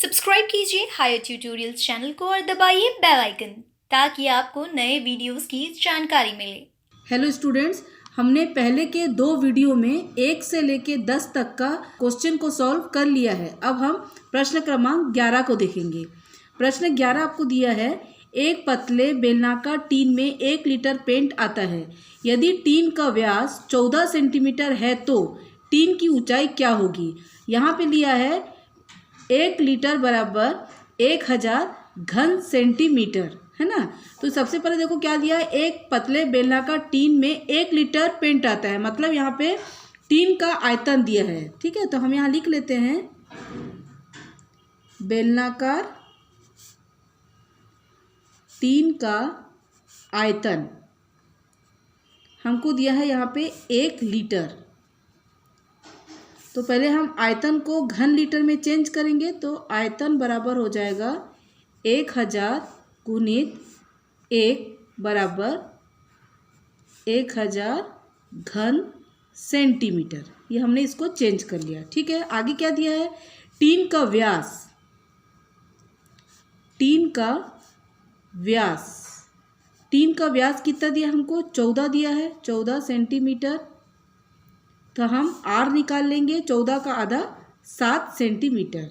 Subscribe कीजिए higher tutorials channel को और दबाइए बेल आइकन ताकि आपको नए वीडियोस की जानकारी मिले। हेलो स्टूडेंट्स, हमने पहले के 2 वीडियो में 1 से लेके 10 तक का क्वेश्चन को सॉल्व कर लिया है। अब हम प्रश्न क्रमांक 11 को देखेंगे। प्रश्न 11 आपको दिया है, एक पतले बेलनाकार टीन में 1 लीटर पेंट आता है। यदि टीन का व्यास 14 सेंटीमीटर है तो टीन की ऊंचाई क्या होगी। यहाँ पे लिया है 1 लीटर बराबर 1000 घन सेंटीमीटर, है ना। तो सबसे पहले देखो क्या दिया है, एक पतले बेलनाकार टीन में 1 लीटर पेंट आता है, मतलब यहाँ पे टीन का आयतन दिया है। ठीक है, तो हम यहाँ लिख लेते हैं बेलनाकार टीन का आयतन हमको दिया है यहाँ पे 1 लीटर। तो पहले हम आयतन को घन लीटर में चेंज करेंगे, तो आयतन बराबर हो जाएगा 1000 गुणित 1 बराबर 1000 घन सेंटीमीटर। ये हमने इसको चेंज कर लिया। ठीक है, आगे क्या दिया है, टीन का व्यास टीन का व्यास कितना दिया हमको, 14 दिया है, 14 सेंटीमीटर। तो हम आर निकाल लेंगे, 14 का आधा 7 सेंटीमीटर।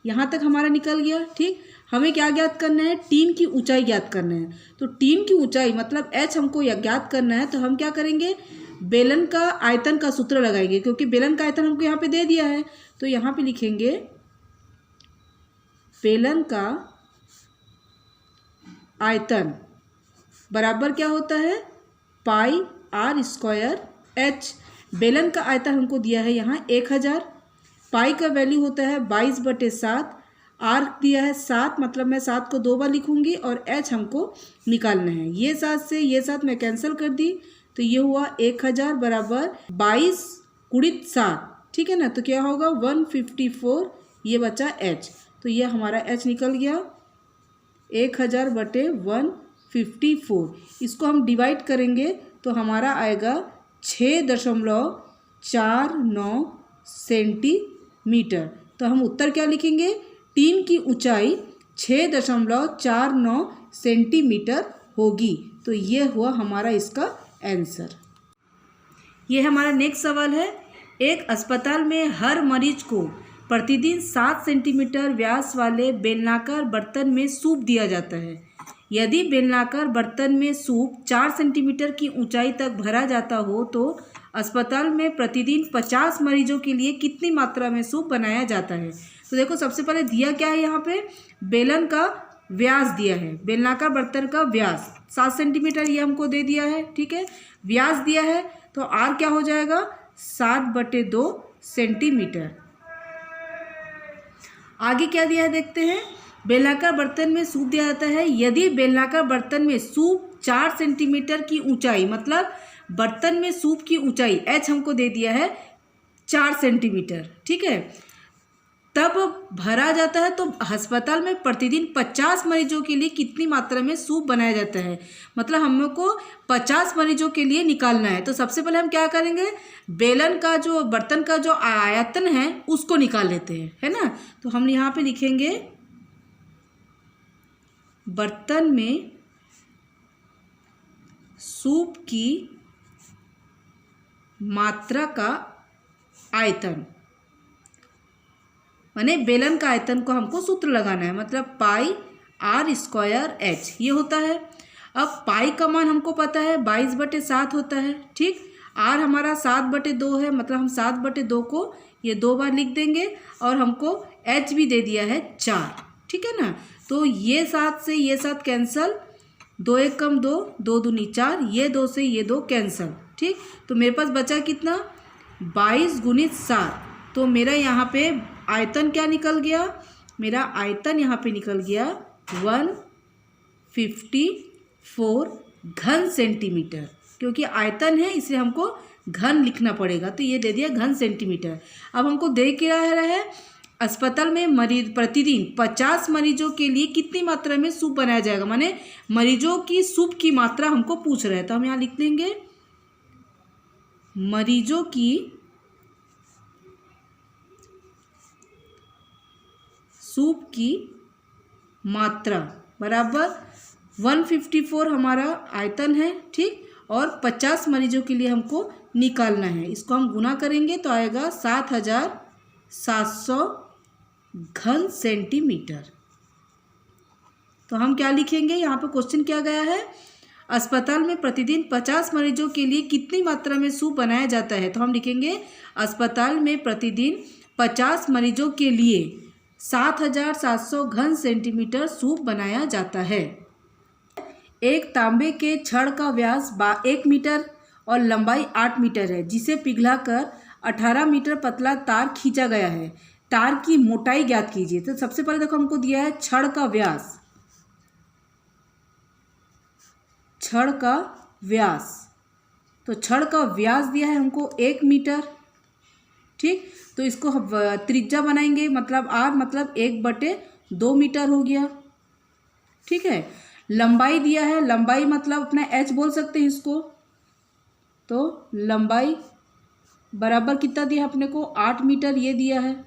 यहाँ तक हमारा निकल गया। ठीक, हमें क्या ज्ञात करना है, टीन की ऊंचाई ज्ञात करना है। तो टीन की ऊंचाई मतलब एच हमको ज्ञात करना है। तो हम क्या करेंगे, बेलन का आयतन का सूत्र लगाएंगे, क्योंकि बेलन का आयतन हमको यहाँ पे दे दिया है। तो यहाँ पे लिखेंगे बेलन का आयतन बराबर क्या होता है, पाई आर स्क्वायर एच। बेलन का आयतन हमको दिया है यहाँ 1000, पाई का वैल्यू होता है 22/7, आर दिया है 7, मतलब मैं 7 को 2 बार लिखूंगी, और एच हमको निकालना है। ये 7 से ये 7 मैं कैंसिल कर दी, तो ये हुआ 1000 बराबर 22 गुणित 7। ठीक है ना, तो क्या होगा 154, ये बचा एच। तो ये हमारा एच निकल गया 1000/154। इसको हम डिवाइड करेंगे तो हमारा आएगा 6.49 सेंटीमीटर। तो हम उत्तर क्या लिखेंगे, टीन की ऊंचाई 6.49 सेंटीमीटर होगी। तो ये हुआ हमारा इसका आंसर। ये हमारा नेक्स्ट सवाल है, एक अस्पताल में हर मरीज को प्रतिदिन 7 सेंटीमीटर व्यास वाले बेलनाकार बर्तन में सूप दिया जाता है। यदि बेलनाकार बर्तन में सूप 4 सेंटीमीटर की ऊंचाई तक भरा जाता हो तो अस्पताल में प्रतिदिन 50 मरीजों के लिए कितनी मात्रा में सूप बनाया जाता है। तो देखो सबसे पहले दिया क्या है, यहाँ पे बेलन का व्यास दिया है, बेलनाकार बर्तन का व्यास 7 सेंटीमीटर ये हमको दे दिया है। ठीक है, व्यास दिया है, तो आर क्या हो जाएगा 7/2 सेंटीमीटर। आगे क्या दिया है देखते हैं, बेलनाकार बर्तन में सूप दिया जाता है। यदि बेलनाकार बर्तन में सूप 4 सेंटीमीटर की ऊंचाई, मतलब बर्तन में सूप की ऊंचाई एच हमको दे दिया है 4 सेंटीमीटर। ठीक है, तब भरा जाता है तो अस्पताल में प्रतिदिन 50 मरीजों के लिए कितनी मात्रा में सूप बनाया जाता है, मतलब हमको 50 मरीजों के लिए निकालना है। तो सबसे पहले हम क्या करेंगे, बेलन का जो बर्तन का जो आयतन है उसको निकाल लेते हैं, है ना। तो हम यहाँ पे लिखेंगे बर्तन में सूप की मात्रा का आयतन, माने बेलन का आयतन को हमको सूत्र लगाना है, मतलब पाई आर स्क्वायर एच ये होता है। अब पाई का मान हमको पता है 22/7 होता है। ठीक, आर हमारा 7/2 है, मतलब हम 7/2 को ये 2 बार लिख देंगे, और हमको एच भी दे दिया है 4। ठीक है ना, तो ये 7 से ये 7 कैंसल, 2 1 कम 2, 2 दूनी 4, ये 2 से ये 2 कैंसल। ठीक, तो मेरे पास बचा कितना 22 गुणित 7। तो मेरा यहाँ पे आयतन क्या निकल गया, मेरा आयतन यहाँ पे निकल गया 154 घन सेंटीमीटर। क्योंकि आयतन है इसलिए हमको घन लिखना पड़ेगा, तो ये दे दिया घन सेंटीमीटर। अब हमको दे क्या रहा है, अस्पताल में प्रतिदिन 50 मरीजों के लिए कितनी मात्रा में सूप बनाया जाएगा, माने मरीजों की सूप की मात्रा हमको पूछ रहे हैं। तो हम यहाँ लिख लेंगे मरीजों की सूप की मात्रा बराबर 154 हमारा आयतन है, ठीक। और 50 मरीजों के लिए हमको निकालना है। इसको हम गुना करेंगे तो आएगा 7700 घन सेंटीमीटर। तो हम क्या लिखेंगे, यहाँ पे क्वेश्चन क्या गया है, अस्पताल में प्रतिदिन 50 मरीजों के लिए कितनी मात्रा में सूप बनाया जाता है। तो हम लिखेंगे अस्पताल में प्रतिदिन 50 मरीजों के लिए 7700 घन सेंटीमीटर सूप बनाया जाता है। एक तांबे के छड़ का व्यास 1 मीटर और लंबाई 8 मीटर है, जिसे पिघलाकर 18 मीटर पतला तार खींचा गया है। तार की मोटाई ज्ञात कीजिए। तो सबसे पहले देखो हमको दिया है छड़ का व्यास, छड़ का व्यास, तो छड़ का व्यास दिया है हमको 1 मीटर, ठीक। तो इसको त्रिज्या बनाएंगे, मतलब आर मतलब 1/2 मीटर हो गया, ठीक है। लंबाई दिया है, लंबाई मतलब अपना एच बोल सकते हैं इसको। तो लंबाई बराबर कितना दिया अपने को, 8 मीटर ये दिया है,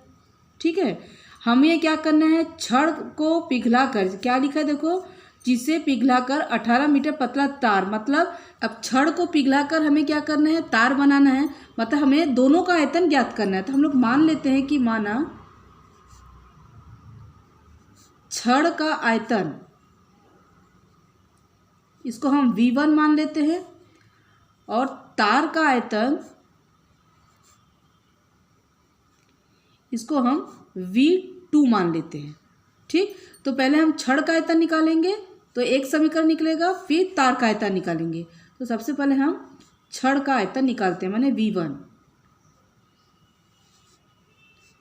ठीक है। हमें क्या करना है, छड़ को पिघलाकर, क्या लिखा है देखो, जिसे पिघलाकर 18 मीटर पतला तार, मतलब अब छड़ को पिघलाकर हमें क्या करना है, तार बनाना है, मतलब हमें दोनों का आयतन ज्ञात करना है। तो हम लोग मान लेते हैं कि माना छड़ का आयतन, इसको हम V1 मान लेते हैं, और तार का आयतन इसको हम V2 मान लेते हैं, ठीक। तो पहले हम छड़ का आयतन निकालेंगे तो एक समीकरण निकलेगा, फिर तार का आयतन निकालेंगे। तो सबसे पहले हम छड़ का आयतन निकालते हैं, माने V1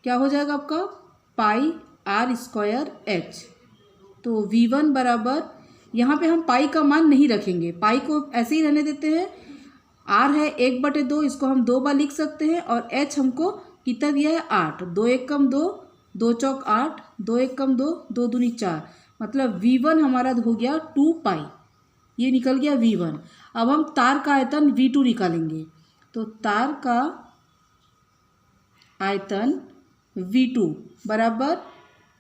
क्या हो जाएगा आपका, पाई r स्क्वायर h। तो V1 बराबर, यहाँ पे हम पाई का मान नहीं रखेंगे, पाई को ऐसे ही रहने देते हैं। r है 1/2, इसको हम 2 बार लिख सकते हैं, और h हमको कितना दिया है, 8, 2 1 कम 2, 2 चौक 8, 2 1 कम 2, 2 दूनी 4, मतलब V1 हमारा हो गया 2 पाई, ये निकल गया V1। अब हम तार का आयतन V2 निकालेंगे। तो तार का आयतन V2 बराबर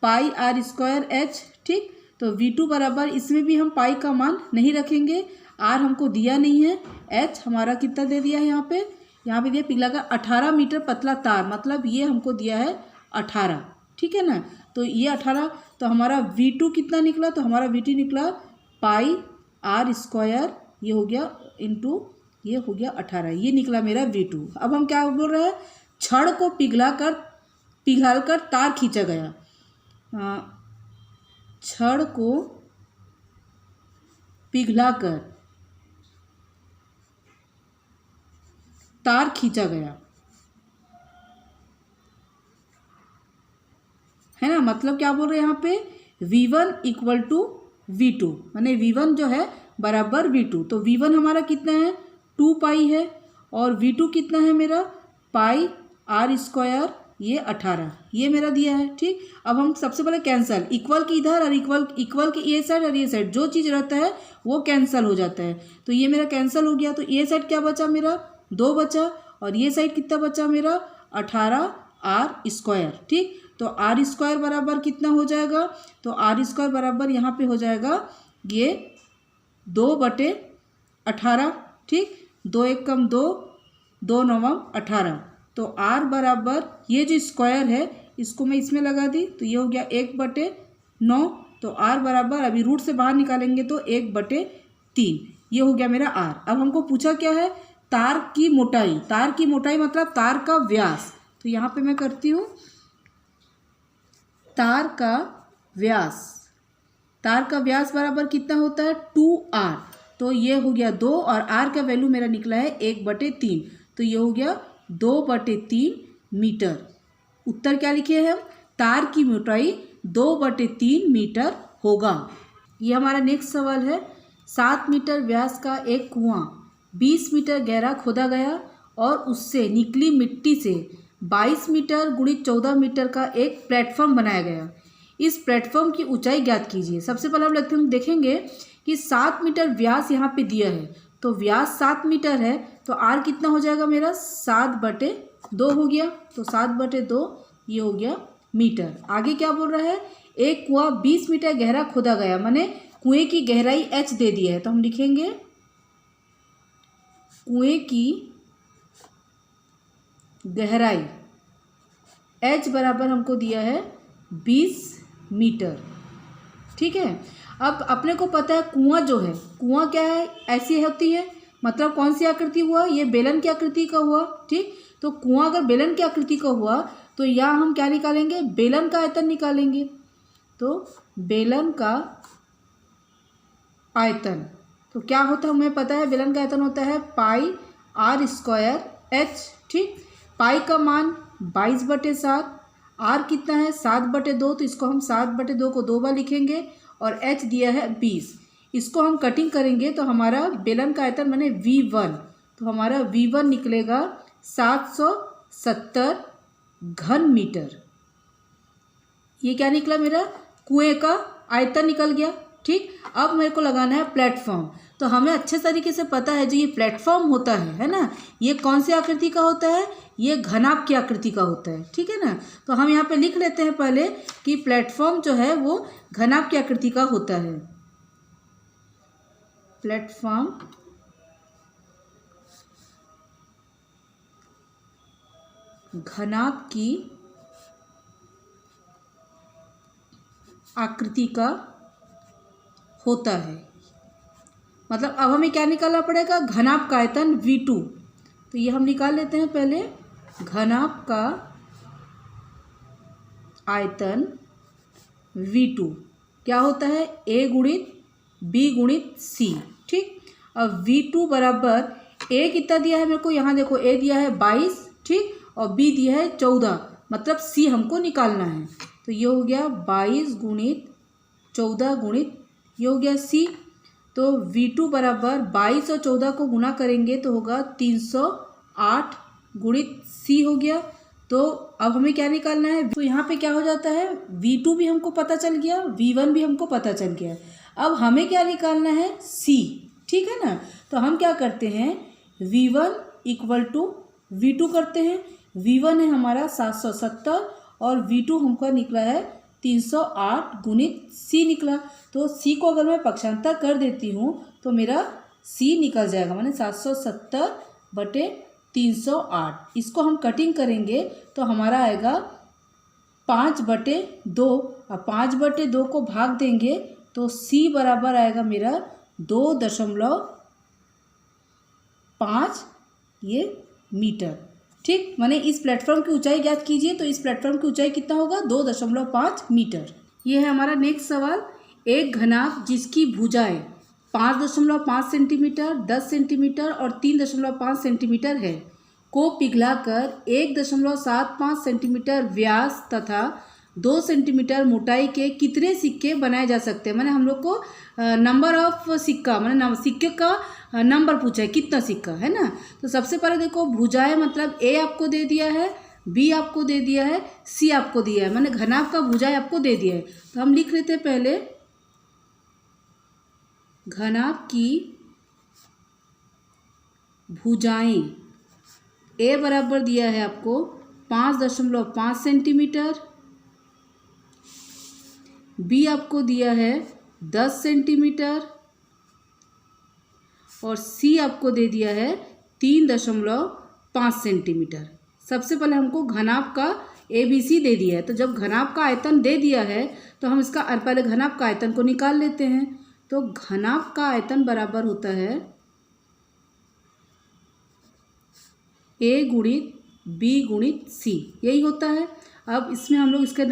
पाई r स्क्वायर h, ठीक। तो V2 बराबर, इसमें भी हम पाई का मान नहीं रखेंगे, r हमको दिया नहीं है, h हमारा कितना दे दिया है, यहाँ पे दिया पिघलाकर 18 मीटर पतला तार, मतलब ये हमको दिया है 18, ठीक है ना। तो ये 18, तो हमारा V2 कितना निकला, तो हमारा V2 निकला पाई r स्क्वायर, ये हो गया इंटू ये हो गया 18, ये निकला मेरा V2। अब हम क्या बोल रहे हैं, छड़ को पिघालकर तार खींचा गया, छड़ को पिघलाकर तार खींचा गया है ना। मतलब क्या बोल रहे हैं यहाँ पे, V1 इक्वल टू V2, माने V1 जो है बराबर V2। तो V1 हमारा कितना है, 2 पाई है, और V2 कितना है मेरा, पाई r स्क्वायर, ये 18, ये मेरा दिया है, ठीक। अब हम सबसे पहले कैंसल, इक्वल की इधर और इक्वल की ये साइड और ये साइड, जो चीज़ रहता है वो कैंसल हो जाता है। तो ये मेरा कैंसल हो गया, तो ये साइड क्या बचा मेरा, 2 बचा, और ये साइड कितना बचा मेरा, 18 r स्क्वायर, ठीक। तो r स्क्वायर बराबर कितना हो जाएगा, तो r स्क्वायर बराबर यहाँ पे हो जाएगा ये 2/18, ठीक। 2 1 कम 2, 2 9 18, तो r बराबर ये जो स्क्वायर है इसको मैं इसमें लगा दी, तो ये हो गया 1/9। तो r बराबर, अभी रूट से बाहर निकालेंगे तो 1/3, ये हो गया मेरा r। अब हमको पूछा क्या है, तार की मोटाई, तार की मोटाई मतलब तार का व्यास। तो यहाँ पे मैं करती हूँ तार का व्यास, तार का व्यास बराबर कितना होता है, 2r। तो ये हो गया 2, और r का वैल्यू मेरा निकला है 1/3, तो ये हो गया 2/3 मीटर। उत्तर क्या लिखे हैं हम, तार की मोटाई 2/3 मीटर होगा। ये हमारा नेक्स्ट सवाल है, 7 मीटर व्यास का एक कुआं 20 मीटर गहरा खोदा गया और उससे निकली मिट्टी से 22 मीटर गुणित 14 मीटर का एक प्लेटफॉर्म बनाया गया। इस प्लेटफॉर्म की ऊंचाई ज्ञात कीजिए। सबसे पहले हम देखेंगे कि 7 मीटर व्यास यहाँ पे दिया है, तो व्यास 7 मीटर है, तो r कितना हो जाएगा मेरा, 7/2 हो गया। तो 7/2 ये हो गया मीटर। आगे क्या बोल रहा है, एक कुआं 20 मीटर गहरा खोदा गया, माने कुएं की गहराई h दे दी है, तो हम लिखेंगे कुएं की गहराई h बराबर हमको दिया है 20 मीटर। ठीक है, अब अपने को पता है कुआं जो है, कुआं क्या है, ऐसी होती है, मतलब कौन सी आकृति हुआ, ये बेलन की आकृति का हुआ। ठीक, तो कुआं अगर बेलन की आकृति का हुआ तो यहाँ हम क्या निकालेंगे, बेलन का आयतन निकालेंगे। तो बेलन का आयतन तो क्या होता है, हमें पता है बेलन का आयतन होता है पाई r स्क्वायर h। ठीक, पाई का मान 22/7, r कितना है 7/2, तो इसको हम 7/2 को 2 बार लिखेंगे, और h दिया है 20। इसको हम कटिंग करेंगे तो हमारा बेलन का आयतन माने V1, तो हमारा V1 निकलेगा 770 घन मीटर। ये क्या निकला, मेरा कुएं का आयतन निकल गया। ठीक, अब मेरे को लगाना है प्लेटफॉर्म। तो हमें अच्छे तरीके से पता है जो ये प्लेटफॉर्म होता है ना, ये कौन सी आकृति का होता है, ये घनाभ की आकृति का होता है। ठीक है ना, तो हम यहाँ पे लिख लेते हैं पहले कि प्लेटफॉर्म जो है वो घनाभ की आकृति का होता है। प्लेटफॉर्म घनाभ की आकृति का होता है। मतलब अब हमें क्या निकालना पड़ेगा, घनाभ का आयतन V2। तो ये हम निकाल लेते हैं पहले, घनाभ का आयतन V2 क्या होता है, A गुणित B गुणित C। ठीक, अब V2 बराबर A कितना दिया है मेरे को, यहाँ देखो A दिया है 22, ठीक, और B दिया है 14, मतलब C हमको निकालना है। तो ये हो गया 22 गुणित 14 गुणित ये हो गया C। तो V2 बराबर 22 और 14 को गुना करेंगे तो होगा 308 गुणित C हो गया। तो अब हमें क्या निकालना है, तो यहाँ पे क्या हो जाता है, V2 भी हमको पता चल गया, V1 भी हमको पता चल गया। अब हमें क्या निकालना है, C। ठीक है ना, तो हम क्या करते हैं, V1 इक्वल टू V2 करते हैं। V1 है हमारा 770 और V2 हमको निकला है 308 गुणित C निकला। तो C को अगर मैं पक्षांतर कर देती हूँ तो मेरा C निकल जाएगा, माने 770/308। इसको हम कटिंग करेंगे तो हमारा आएगा 5/2, और 5/2 को भाग देंगे तो C बराबर आएगा मेरा 2.5 ये मीटर। ठीक, माने इस प्लेटफॉर्म की ऊंचाई ज्ञात कीजिए, तो इस प्लेटफॉर्म की ऊंचाई कितना होगा, 2.5 मीटर। ये है हमारा नेक्स्ट सवाल, एक घनाभ जिसकी भुजाएं 5.5 सेंटीमीटर, 10 सेंटीमीटर और 3.5 सेंटीमीटर है को पिघलाकर 1.75 सेंटीमीटर व्यास तथा 2 सेंटीमीटर मोटाई के कितने सिक्के बनाए जा सकते हैं। मैंने हम लोग को नंबर ऑफ सिक्का, मैंने सिक्के का नंबर पूछा है, कितना सिक्का है ना। तो सबसे पहले देखो भुजाएं, मतलब A आपको दे दिया है, B आपको दे दिया है, C आपको दिया है, मैंने घनाभ का भुजाएं आपको दे दिया है। तो हम लिख लेते हैं पहले घनाभ की भुजाएं। A बराबर दिया है आपको 5.5 सेंटीमीटर, B आपको दिया है 10 सेंटीमीटर और C आपको दे दिया है 3.5 सेंटीमीटर। सबसे पहले हमको घनाभ का ABC दे दिया है, तो जब घनाभ का आयतन दे दिया है तो हम इसका पहले घनाभ का आयतन को निकाल लेते हैं। तो घनाभ का आयतन बराबर होता है A गुणित B गुणित C, यही होता है। अब इसमें हम लोग इसके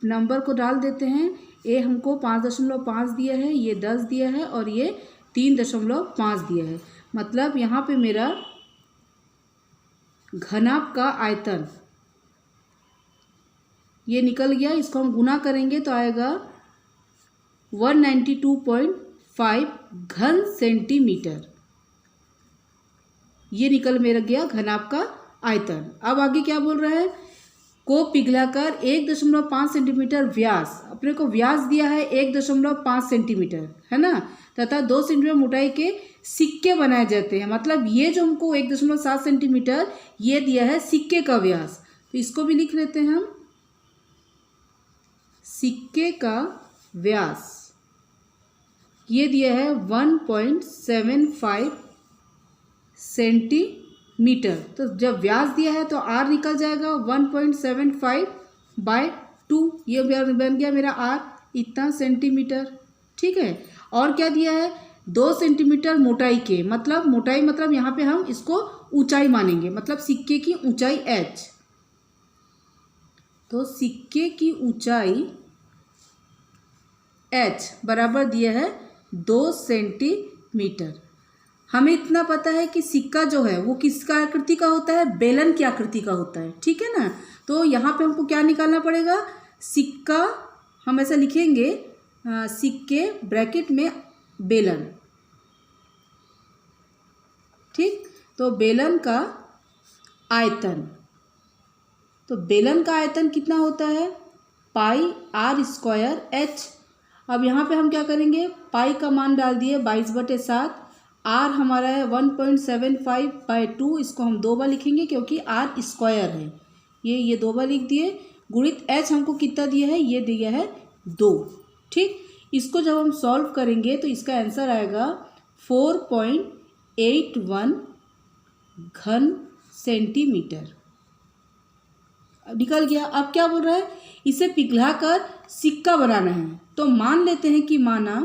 नंबर को डाल देते हैं। A हमको 5.5 दिया है, ये 10 दिया है और ये 3.5 दिया है। मतलब यहाँ पे मेरा घनाभ का आयतन ये निकल गया। इसको हम गुना करेंगे तो आएगा 192.5 घन सेंटीमीटर। ये निकल मेरा गया घनाभ का आयतन। अब आगे क्या बोल रहा है, को पिघलाकर 1.5 सेंटीमीटर व्यास, अपने को व्यास दिया है 1.5 सेंटीमीटर है ना, तथा 2 सेंटीमीटर मोटाई के सिक्के बनाए जाते हैं। मतलब ये जो हमको 1.7 सेंटीमीटर ये दिया है सिक्के का व्यास, तो इसको भी लिख लेते हैं हम सिक्के का व्यास ये दिया है 1.75 सेंटीमीटर। तो जब व्यास दिया है तो आर निकल जाएगा 1.75/2, ये बन गया मेरा आर, इतना सेंटीमीटर। ठीक है, और क्या दिया है 2 सेंटीमीटर मोटाई के, मतलब मोटाई मतलब यहाँ पे हम इसको ऊंचाई मानेंगे, मतलब सिक्के की ऊंचाई h। तो सिक्के की ऊंचाई h बराबर दिया है 2 सेंटीमीटर। हमें इतना पता है कि सिक्का जो है वो किस आकृति का होता है, बेलन की आकृति का होता है। ठीक है ना, तो यहाँ पे हमको क्या निकालना पड़ेगा, सिक्का, हम ऐसा लिखेंगे सिक्के ब्रैकेट में बेलन। ठीक, तो बेलन का आयतन, तो बेलन का आयतन कितना होता है, पाई आर स्क्वायर एच। अब यहाँ पे हम क्या करेंगे, पाई का मान डाल दिए 22/7, आर हमारा है 1.75/2, इसको हम 2 बार लिखेंगे क्योंकि आर स्क्वायर है, ये 2 बार लिख दिए, गुणित एच हमको कितना दिया है, ये दिया है 2। ठीक, इसको जब हम सॉल्व करेंगे तो इसका आंसर आएगा 4.81 घन सेंटीमीटर। निकल गया। अब क्या बोल रहा है, इसे पिघलाकर सिक्का बनाना है। तो मान लेते हैं कि माना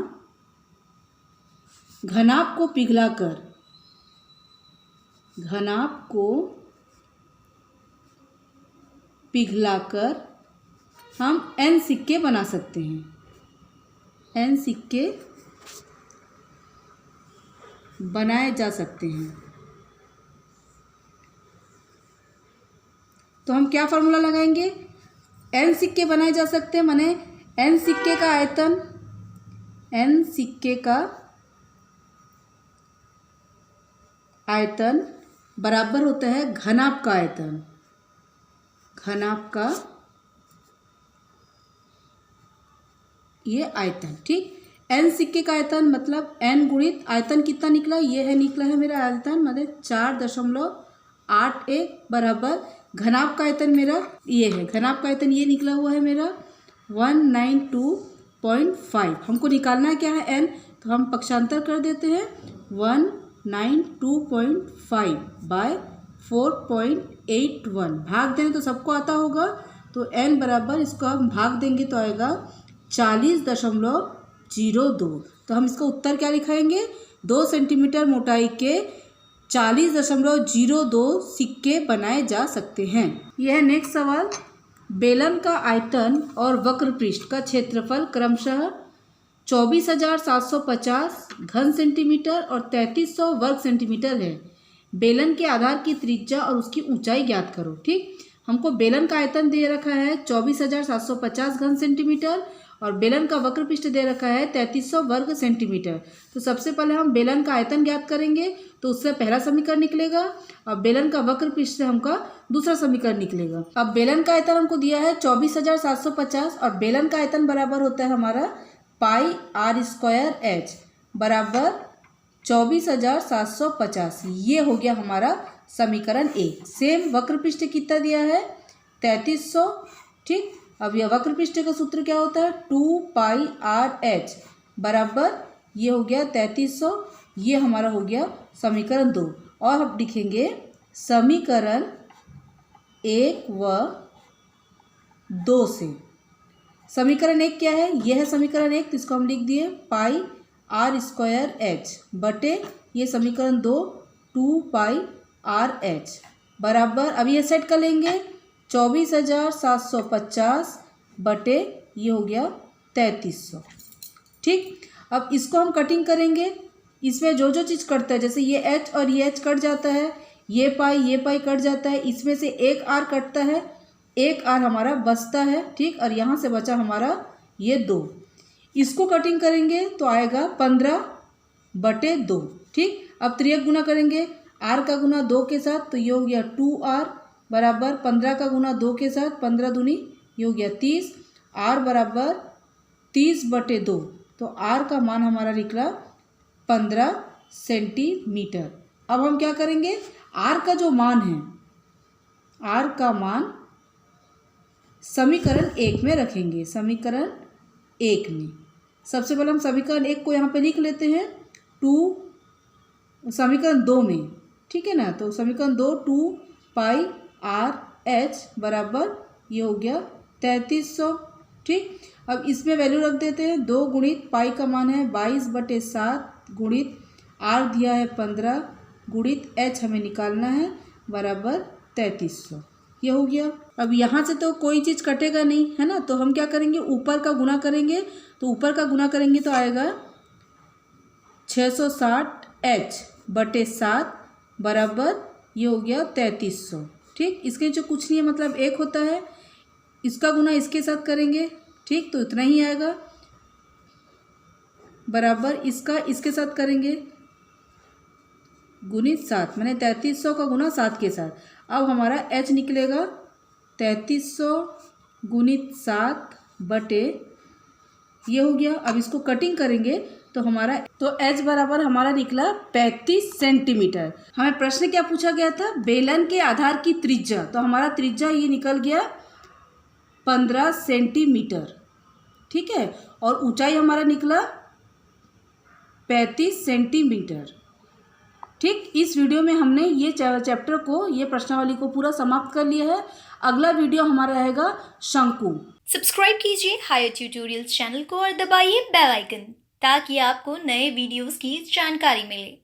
घनाभ को पिघलाकर हम n सिक्के बना सकते हैं, n सिक्के बनाए जा सकते हैं। तो हम क्या फार्मूला लगाएंगे, n सिक्के बनाए जा सकते हैं, माने n सिक्के का आयतन बराबर होता है घनाभ का आयतन, ये आयतन। ठीक, n सिक्के का आयतन मतलब n गुणित आयतन कितना निकला, ये है, निकला है मेरा आयतन मतलब 4.81 बराबर घनाभ का आयतन मेरा ये है, घनाभ का आयतन ये निकला हुआ है मेरा 192.5। हमको निकालना है क्या है n, तो हम पक्षांतर कर देते हैं 192.5/4.81, भाग दें तो सबको आता होगा, तो n बराबर इसको हम भाग देंगे तो आएगा 40.02। तो हम इसका उत्तर क्या लिखाएंगे, 2 सेंटीमीटर मोटाई के 40.02 सिक्के बनाए जा सकते हैं। यह है नेक्स्ट सवाल, बेलन का आयतन और वक्र पृष्ठ का क्षेत्रफल क्रमशः 24,750 घन सेंटीमीटर और 3300 वर्ग सेंटीमीटर है। बेलन के आधार की त्रिज्या और उसकी ऊंचाई ज्ञात करो। ठीक, हमको बेलन का आयतन दे रखा है 24,750 घन सेंटीमीटर और बेलन का वक्र पृष्ठ दे रखा है 3300 वर्ग सेंटीमीटर। तो सबसे पहले हम बेलन का आयतन ज्ञात करेंगे, तो उससे पहला समीकरण निकलेगा, और बेलन का वक्र पृष्ठ से हमका दूसरा समीकरण निकलेगा। अब बेलन का आयतन हमको दिया है 24,750 और बेलन का आयतन बराबर होता है हमारा पाई आर स्क्वायर एच बराबर 24,750, ये हो गया हमारा समीकरण ए। सेम वक्र पृष्ठ कितना दिया है 3300। ठीक, अब यह वक्र पृष्ठ का सूत्र क्या होता है 2 पाई आर एच बराबर ये हो गया 3300, ये हमारा हो गया समीकरण 2। और हम लिखेंगे समीकरण 1 व 2 से। समीकरण 1 क्या है, यह है समीकरण 1, तो इसको हम लिख दिए पाई आर स्क्वायर एच बटे ये समीकरण 2 2 पाई आर एच बराबर, अब ये सेट कर लेंगे 24,750 बटे ये हो गया 3300। ठीक, अब इसको हम कटिंग करेंगे, इसमें जो चीज़ कटता है, जैसे ये h और ये h कट जाता है, ये पाई कट जाता है, इसमें से एक r कटता है, एक r हमारा बचता है। ठीक, और यहाँ से बचा हमारा ये 2, इसको कटिंग करेंगे तो आएगा 15/2। ठीक, अब त्रियक गुना करेंगे r का गुना 2 के साथ, तो ये हो गया 2r बराबर 15 का गुना 2 के साथ 15 दूनी ये हो गया 30, r बराबर 30/2, तो r का मान हमारा निकला 15 सेंटीमीटर। अब हम क्या करेंगे, r का जो मान है, r का मान समीकरण 1 में रखेंगे। समीकरण 1 में सबसे पहले हम समीकरण 1 को यहाँ पे लिख लेते हैं। समीकरण 2 में, ठीक है ना, तो समीकरण 2 2 पाई आर एच बराबर ये हो गया 3300। ठीक, अब इसमें वैल्यू रख देते हैं। 2 गुणित पाई का मान है 22/7 गुणित आर दिया है 15 गुणित एच हमें निकालना है बराबर 3300। ये हो गया। अब यहाँ से तो कोई चीज़ कटेगा नहीं, है ना, तो हम क्या करेंगे, ऊपर का गुना करेंगे। तो ऊपर का गुना करेंगे तो आएगा 660H/7 बराबर ये हो गया 3300। ठीक, इसके जो कुछ नहीं है मतलब 1 होता है, इसका गुना इसके साथ करेंगे। ठीक, तो इतना ही आएगा बराबर इसका इसके साथ करेंगे गुणित 7, मैंने 3300 का गुना 7 के साथ। अब हमारा H निकलेगा 3300 गुणित 7 बटे ये हो गया। अब इसको कटिंग करेंगे तो हमारा H बराबर हमारा निकला 35 सेंटीमीटर। हमें प्रश्न क्या पूछा गया था, बेलन के आधार की त्रिज्या, तो हमारा त्रिज्या ये निकल गया 15 सेंटीमीटर। ठीक है, और ऊंचाई हमारा निकला 35 सेंटीमीटर। ठीक, इस वीडियो में हमने ये चैप्टर को, ये प्रश्नावली को पूरा समाप्त कर लिया है। अगला वीडियो हमारा रहेगा शंकु। सब्सक्राइब कीजिए हायर ट्यूटोरियल्स चैनल को और दबाइए बेल आइकन ताकि आपको नए वीडियोस की जानकारी मिले।